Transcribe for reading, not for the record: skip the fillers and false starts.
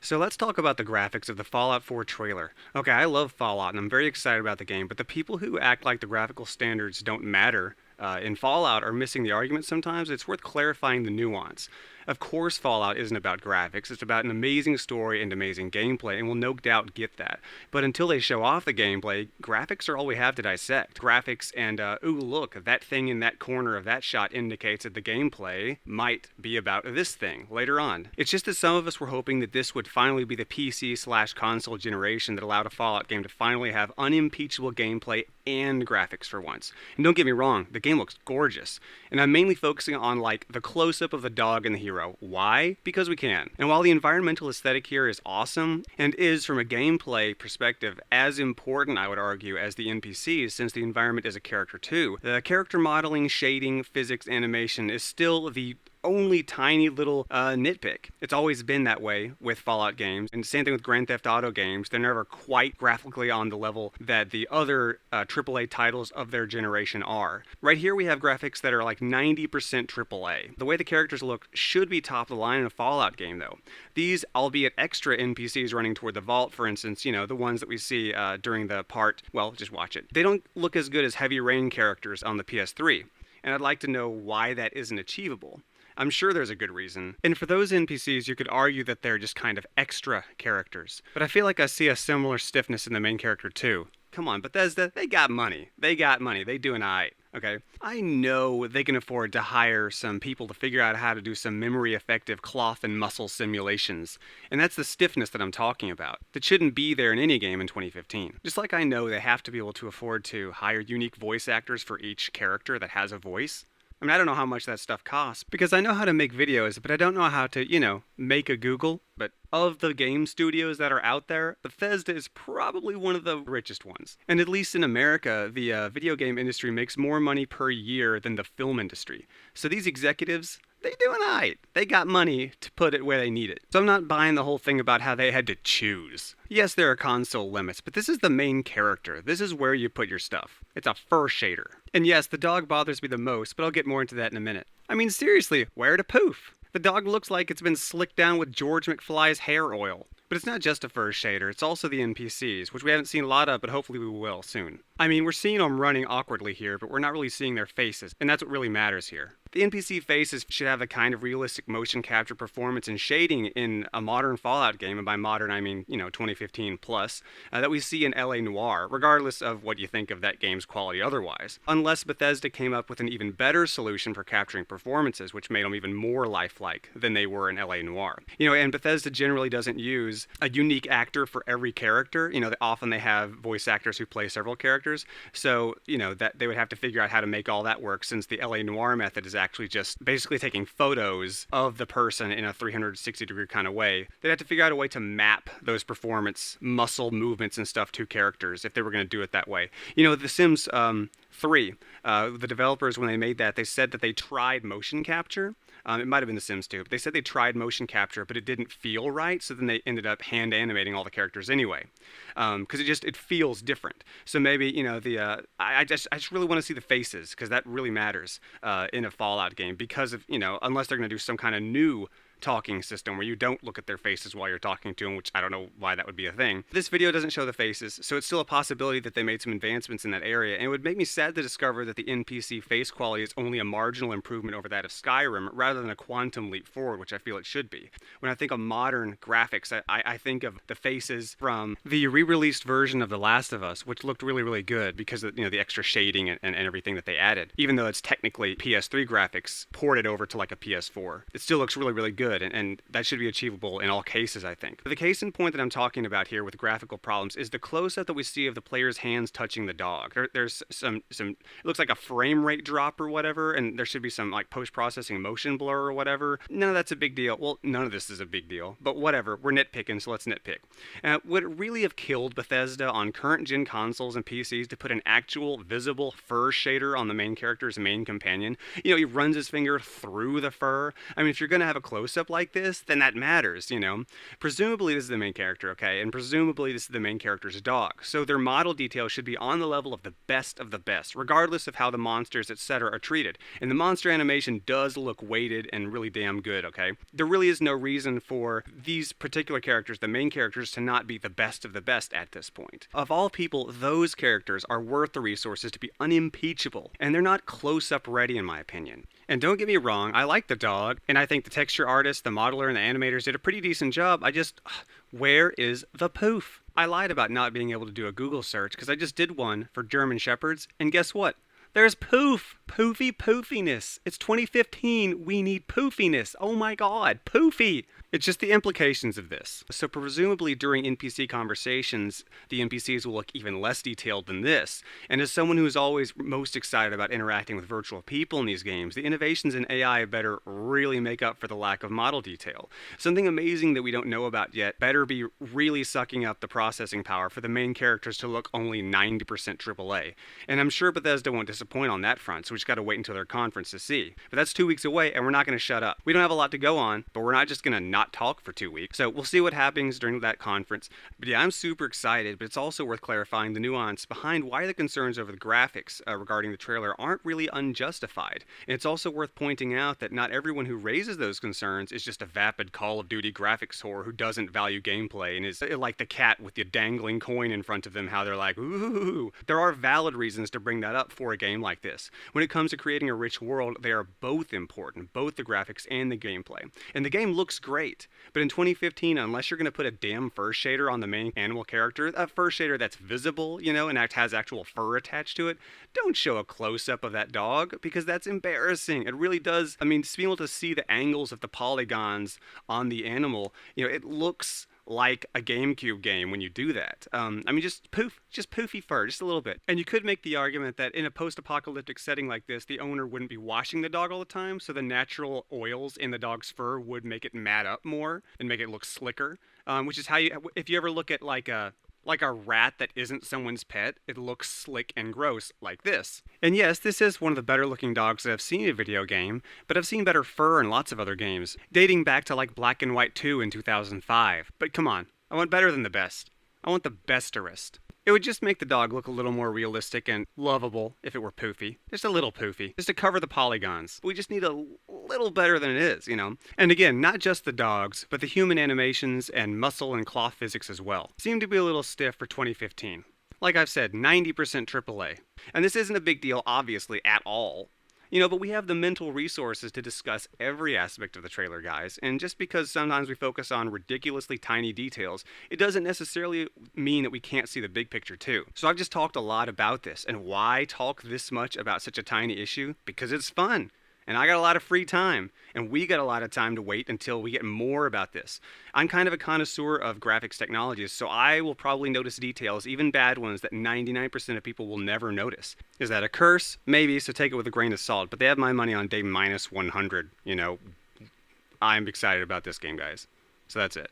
So let's talk about the graphics of the Fallout 4 trailer. Okay, I love Fallout and I'm very excited about the game, but the people who act like the graphical standards don't matter in Fallout are missing the argument sometimes. It's worth clarifying the nuance. Of course, Fallout isn't about graphics. It's about an amazing story and amazing gameplay, and we'll no doubt get that. But until they show off the gameplay, graphics are all we have to dissect. Graphics and, ooh, look, that thing in that corner of that shot indicates that the gameplay might be about this thing later on. It's just that some of us were hoping that this would finally be the PC/console generation that allowed a Fallout game to finally have unimpeachable gameplay and graphics for once. And don't get me wrong, the game looks gorgeous. And I'm mainly focusing on, like, the close-up of the dog and the hero. Why? Because we can. And while the environmental aesthetic here is awesome, and is, from a gameplay perspective, as important, I would argue, as the NPCs, since the environment is a character too, the character modeling, shading, physics, animation is still the only tiny little nitpick. It's always been that way with Fallout games, and same thing with Grand Theft Auto games. They're never quite graphically on the level that the other AAA titles of their generation are. Right here we have graphics that are like 90% AAA. The way the characters look should be top of the line in a Fallout game though. These, albeit extra NPCs running toward the vault, for instance, you know, the ones that we see during the part, well, just watch it. They don't look as good as Heavy Rain characters on the PS3, and I'd like to know why that isn't achievable. I'm sure there's a good reason. And for those NPCs, you could argue that they're just kind of extra characters. But I feel like I see a similar stiffness in the main character too. Come on, Bethesda, they got money. They got money. They doing aight, okay? I know they can afford to hire some people to figure out how to do some memory-effective cloth and muscle simulations. And that's the stiffness that I'm talking about. That shouldn't be there in any game in 2015. Just like I know they have to be able to afford to hire unique voice actors for each character that has a voice. I mean, I don't know how much that stuff costs, because I know how to make videos, but I don't know how to, you know, make a Google. But of the game studios that are out there, Bethesda is probably one of the richest ones. And at least in America, the video game industry makes more money per year than the film industry. So these executives, they doing alright. They got money to put it where they need it. So I'm not buying the whole thing about how they had to choose. Yes, there are console limits, but this is the main character. This is where you put your stuff. It's a fur shader. And yes, the dog bothers me the most, but I'll get more into that in a minute. I mean, seriously, where to Poof? The dog looks like it's been slicked down with George McFly's hair oil. But it's not just a fur shader, it's also the NPCs, which we haven't seen a lot of, but hopefully we will soon. I mean, we're seeing them running awkwardly here, but we're not really seeing their faces, and that's what really matters here. The NPC faces should have the kind of realistic motion capture performance and shading in a modern Fallout game, and by modern I mean, you know, 2015 plus, that we see in LA Noire, regardless of what you think of that game's quality otherwise. Unless Bethesda came up with an even better solution for capturing performances, which made them even more lifelike than they were in LA Noire. You know, and Bethesda generally doesn't use a unique actor for every character. You know, often they have voice actors who play several characters, so, you know, that they would have to figure out how to make all that work, since the LA Noire method is actually just basically taking photos of the person in a 360-degree kind of way. They'd have to figure out a way to map those performance, muscle movements and stuff to characters if they were going to do it that way. You know, The Sims 3, the developers, when they made that, they said that they tried motion capture. It might have been The Sims 2. But they said they tried motion capture, but it didn't feel right, so then they ended up hand animating all the characters anyway, because it feels different. So maybe, you know, I just really want to see the faces, because that really matters in a Fallout game, because of, you know, unless they're going to do some kind of new talking system where you don't look at their faces while you're talking to them, which I don't know why that would be a thing. This video doesn't show the faces, so it's still a possibility that they made some advancements in that area, and it would make me sad to discover that the NPC face quality is only a marginal improvement over that of Skyrim, rather than a quantum leap forward, which I feel it should be. When I think of modern graphics, I think of the faces from the re-released version of The Last of Us, which looked really, really good because of, you know, the extra shading and everything that they added. Even though it's technically PS3 graphics ported over to like a PS4, it still looks really, really good. And that should be achievable in all cases, I think. The case in point that I'm talking about here with graphical problems is the close-up that we see of the player's hands touching the dog. There's some, it looks like a frame rate drop or whatever, and there should be some like post-processing motion blur or whatever. None of that's a big deal. Well, none of this is a big deal, but whatever. We're nitpicking, so let's nitpick. Would it really have killed Bethesda on current-gen consoles and PCs to put an actual visible fur shader on the main character's main companion? You know, he runs his finger through the fur. I mean, if you're going to have a close-up close-up like this, then that matters, you know? Presumably this is the main character, okay? And presumably this is the main character's dog. So their model detail should be on the level of the best, regardless of how the monsters, etc. are treated. And the monster animation does look weighted and really damn good, okay? There really is no reason for these particular characters, the main characters, to not be the best of the best at this point. Of all people, those characters are worth the resources to be unimpeachable, and they're not close-up ready in my opinion. And don't get me wrong, I like the dog, and I think the texture artist, the modeler, and the animators did a pretty decent job. Where is the Poof? I lied about not being able to do a Google search because I just did one for German Shepherds, and guess what? There's Poof! Poofy poofiness. It's 2015. We need poofiness. Oh my god, poofy! It's just the implications of this. So presumably during NPC conversations, the NPCs will look even less detailed than this. And as someone who is always most excited about interacting with virtual people in these games, the innovations in AI better really make up for the lack of model detail. Something amazing that we don't know about yet better be really sucking up the processing power for the main characters to look only 90% AAA. And I'm sure Bethesda won't disappoint on that front, so we just gotta wait until their conference to see. But that's 2 weeks away, and we're not gonna shut up. We don't have a lot to go on, but we're not just gonna not talk for 2 weeks. So we'll see what happens during that conference. But yeah, I'm super excited, but it's also worth clarifying the nuance behind why the concerns over the graphics regarding the trailer aren't really unjustified. And it's also worth pointing out that not everyone who raises those concerns is just a vapid Call of Duty graphics whore who doesn't value gameplay and is like the cat with the dangling coin in front of them, how they're like, ooh. There are valid reasons to bring that up for a game like this. When it comes to creating a rich world, they are both important, both the graphics and the gameplay. And the game looks great, but in 2015, unless you're going to put a damn fur shader on the main animal character, a fur shader that's visible, you know, and has actual fur attached to it, don't show a close-up of that dog, because that's embarrassing. It really does. I mean, just being able to see the angles of the polygons on the animal, you know, it looks like a GameCube game when you do that. I mean, just poofy fur, just a little bit. And you could make the argument that in a post-apocalyptic setting like this, the owner wouldn't be washing the dog all the time, so the natural oils in the dog's fur would make it mat up more and make it look slicker, which is how if you ever look at like a rat that isn't someone's pet, it looks slick and gross like this. And yes, this is one of the better looking dogs that I've seen in a video game, but I've seen better fur in lots of other games, dating back to like Black and White 2 in 2005. But come on, I want better than the best. I want the besterest. It would just make the dog look a little more realistic and lovable if it were poofy. Just a little poofy. Just to cover the polygons. We just need a little better than it is, you know? And again, not just the dogs, but the human animations and muscle and cloth physics as well seem to be a little stiff for 2015. Like I've said, 90% AAA. And this isn't a big deal, obviously, at all. You know, but we have the mental resources to discuss every aspect of the trailer, guys, and just because sometimes we focus on ridiculously tiny details, it doesn't necessarily mean that we can't see the big picture too. So I've just talked a lot about this, and why talk this much about such a tiny issue? Because it's fun. And I got a lot of free time, and we got a lot of time to wait until we get more about this. I'm kind of a connoisseur of graphics technologies, so I will probably notice details, even bad ones, that 99% of people will never notice. Is that a curse? Maybe, so take it with a grain of salt, but they have my money on day minus 100, you know. I'm excited about this game, guys. So that's it.